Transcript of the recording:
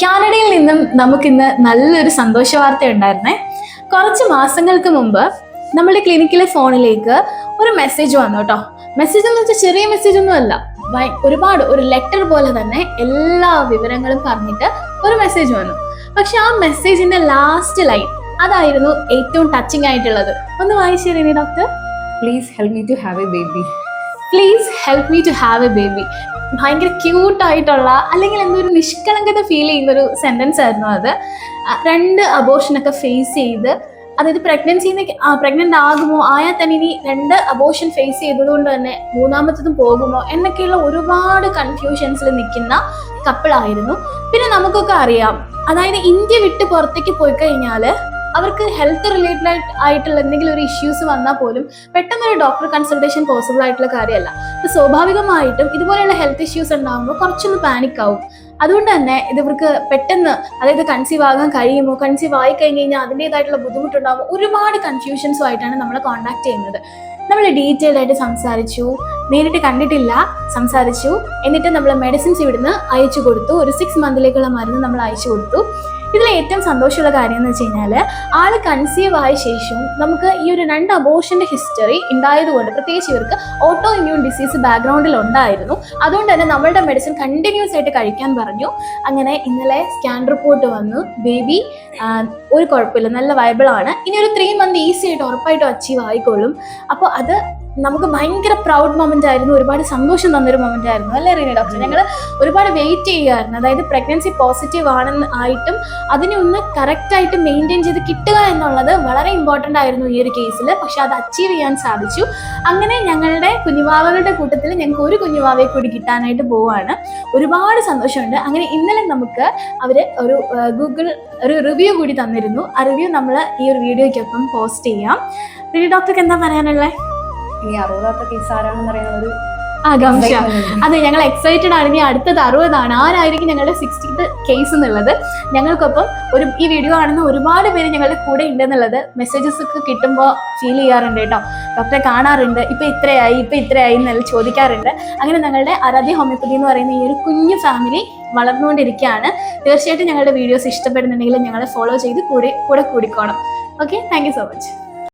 കാനഡയിൽ നിന്നും നമുക്കിന്ന് നല്ലൊരു സന്തോഷ വാർത്ത ഉണ്ടായിരുന്നേ. കുറച്ച് മാസങ്ങൾക്ക് മുമ്പ് നമ്മുടെ ക്ലിനിക്കിലെ ഫോണിലേക്ക് ഒരു മെസ്സേജ് വന്നു കേട്ടോ. മെസ്സേജ് എന്ന് വെച്ചാൽ ചെറിയ മെസ്സേജ് ഒന്നും അല്ല, ഒരുപാട് ഒരു ലെറ്റർ പോലെ തന്നെ എല്ലാ വിവരങ്ങളും പറഞ്ഞിട്ട് ഒരു മെസ്സേജ് വന്നു. പക്ഷെ ആ മെസ്സേജിന്റെ ലാസ്റ്റ് ലൈൻ അതായിരുന്നു ഏറ്റവും ടച്ചിങ് ആയിട്ടുള്ളത്. ഒന്ന് വായിച്ചു തരണേ doctor. Please help me to have a baby. Please help me to have a baby. ഭയങ്കര ക്യൂട്ടായിട്ടുള്ള അല്ലെങ്കിൽ എന്തൊരു നിഷ്കളങ്കത ഫീൽ ചെയ്യുന്നൊരു സെൻറ്റൻസ് ആയിരുന്നു അത്. 2 അബോർഷനൊക്കെ ഫേസ് ചെയ്ത്, അതായത് പ്രഗ്നൻ്റ് ആകുമോ, ആയാൽ തന്നെ ഇനി 2 അബോർഷൻ ഫേസ് ചെയ്തതുകൊണ്ട് തന്നെ 3ാമത്തതും പോകുമോ എന്നൊക്കെയുള്ള ഒരുപാട് കൺഫ്യൂഷൻസിൽ നിൽക്കുന്ന കപ്പിളായിരുന്നു. പിന്നെ നമുക്കൊക്കെ അറിയാം, അതായത് ഇന്ത്യ വിട്ട് പുറത്തേക്ക് പോയി കഴിഞ്ഞാൽ അവർക്ക് ഹെൽത്ത് റിലേറ്റഡ് ആയിട്ടുള്ള എന്തെങ്കിലും ഒരു ഇഷ്യൂസ് വന്നാൽ പോലും പെട്ടെന്നൊരു ഡോക്ടർ കൺസൾട്ടേഷൻ പോസിബിൾ ആയിട്ടുള്ള കാര്യമല്ല. അപ്പോൾ സ്വാഭാവികമായിട്ടും ഇതുപോലെയുള്ള ഹെൽത്ത് ഇഷ്യൂസ് ഉണ്ടാകുമ്പോൾ കുറച്ചൊന്ന് പാനിക് ആവും. അതുകൊണ്ട് തന്നെ ഇവർക്ക് പെട്ടെന്ന്, അതായത് കൺസീവ് ആകാൻ കഴിയുമോ, കൺസീവ് ആയി കഴിഞ്ഞ് കഴിഞ്ഞാൽ അതിൻ്റെതായിട്ടുള്ള ബുദ്ധിമുട്ടുണ്ടാകുമ്പോൾ ഒരുപാട് കൺഫ്യൂഷൻസുമായിട്ടാണ് നമ്മളെ കോൺടാക്ട് ചെയ്യുന്നത്. നമ്മൾ ഡീറ്റെയിൽഡ് ആയിട്ട് സംസാരിച്ചു, നേരിട്ട് കണ്ടിട്ടില്ല, സംസാരിച്ചു. എന്നിട്ട് നമ്മൾ മെഡിസിൻസ് ഇവിടുന്ന് അയച്ചു കൊടുത്തു. ഒരു 6 മന്തിലേക്കുള്ള മരുന്ന് നമ്മൾ അയച്ചു കൊടുത്തു. ഇതിൽ ഏറ്റവും സന്തോഷമുള്ള കാര്യം എന്ന് വെച്ച് കഴിഞ്ഞാൽ ആള് കൺസീവ് ആയ ശേഷവും നമുക്ക് ഈ ഒരു 2 അബോർഷന്റെ ഹിസ്റ്ററി ഉണ്ടായതുകൊണ്ട്, പ്രത്യേകിച്ച് ഇവർക്ക് ഓട്ടോ ഇമ്മ്യൂൺ ഡിസീസ് ബാക്ക്ഗ്രൗണ്ടിൽ ഉണ്ടായിരുന്നു. അതുകൊണ്ട് തന്നെ നമ്മളുടെ മെഡിസിൻ കണ്ടിന്യൂസ് ആയിട്ട് കഴിക്കാൻ പറഞ്ഞു. അങ്ങനെ ഇന്നലെ സ്കാൻ റിപ്പോർട്ട് വന്നു. ബേബി ഒരു കുഴപ്പമില്ല, നല്ല വയബിൾ ആണ്. ഇനി ഒരു 3 മന്ത് ഈസി ആയിട്ട് ഉറപ്പായിട്ടും അച്ചീവ് ആയിക്കോളും. അപ്പോൾ അത് നമുക്ക് ഭയങ്കര പ്രൗഡ് മൊമെന്റ് ആയിരുന്നു, ഒരുപാട് സന്തോഷം തന്നൊരു മൊമെന്റ് ആയിരുന്നു, അല്ലേ റീന ഡോക്ടർ? ഞങ്ങൾ ഒരുപാട് വെയിറ്റ് ചെയ്യുമായിരുന്നു. അതായത് പ്രഗ്നൻസി പോസിറ്റീവ് ആണെന്ന് ആയിട്ടും അതിനെ ഒന്ന് കറക്റ്റായിട്ട് മെയിൻറ്റെയിൻ ചെയ്ത് കിട്ടുക എന്നുള്ളത് വളരെ ഇമ്പോർട്ടൻ്റ് ആയിരുന്നു ഈ ഒരു കേസിൽ. പക്ഷെ അത് അച്ചീവ് ചെയ്യാൻ സാധിച്ചു. അങ്ങനെ ഞങ്ങളുടെ കുഞ്ഞുവാവകളുടെ കൂട്ടത്തിൽ ഞങ്ങൾക്ക് ഒരു കുഞ്ഞുവാവയെ കൂടി കിട്ടാനായിട്ട് പോവുകയാണ്. ഒരുപാട് സന്തോഷമുണ്ട്. അങ്ങനെ ഇന്നലെ നമുക്ക് അവർ ഗൂഗിൾ ഒരു റിവ്യൂ കൂടി തന്നിരുന്നു. ആ റിവ്യൂ നമ്മൾ ഈ ഒരു വീഡിയോയ്ക്കൊപ്പം പോസ്റ്റ് ചെയ്യാം. റീന ഡോക്ടർക്ക് എന്താ പറയാനുള്ളത്? ഇനി 60ാമത്തെ കേസ് ആരാണെന്ന് പറയുന്നത് ആകാംക്ഷ. അതെ, ഞങ്ങൾ എക്സൈറ്റഡ് ആണ്. ഇനി അടുത്തത് 60ആണ്. ആരായിരിക്കും ഞങ്ങളുടെ 60th കേസ് എന്നുള്ളത്. ഞങ്ങൾക്കൊപ്പം ഈ വീഡിയോ കാണുന്ന ഒരുപാട് പേര് ഞങ്ങളുടെ കൂടെ ഉണ്ടെന്നുള്ളത് മെസ്സേജസ് ഒക്കെ കിട്ടുമ്പോൾ ഫീൽ ചെയ്യാറുണ്ട് കേട്ടോ. ഡോക്ടറെ കാണാറുണ്ട്, ഇപ്പൊ ഇത്രയായി എന്നെല്ലാം ചോദിക്കാറുണ്ട്. അങ്ങനെ ഞങ്ങളുടെ ആരാധ്യ ഹോമിയോപ്പതി എന്ന് പറയുന്ന ഈ ഒരു കുഞ്ഞു ഫാമിലി വളർന്നുകൊണ്ടിരിക്കുകയാണ്. തീർച്ചയായിട്ടും ഞങ്ങളുടെ വീഡിയോസ് ഇഷ്ടപ്പെടുന്നുണ്ടെങ്കിൽ ഞങ്ങളെ ഫോളോ ചെയ്ത് കൂടെ കൂടിക്കോണം. Okay, thank you so much.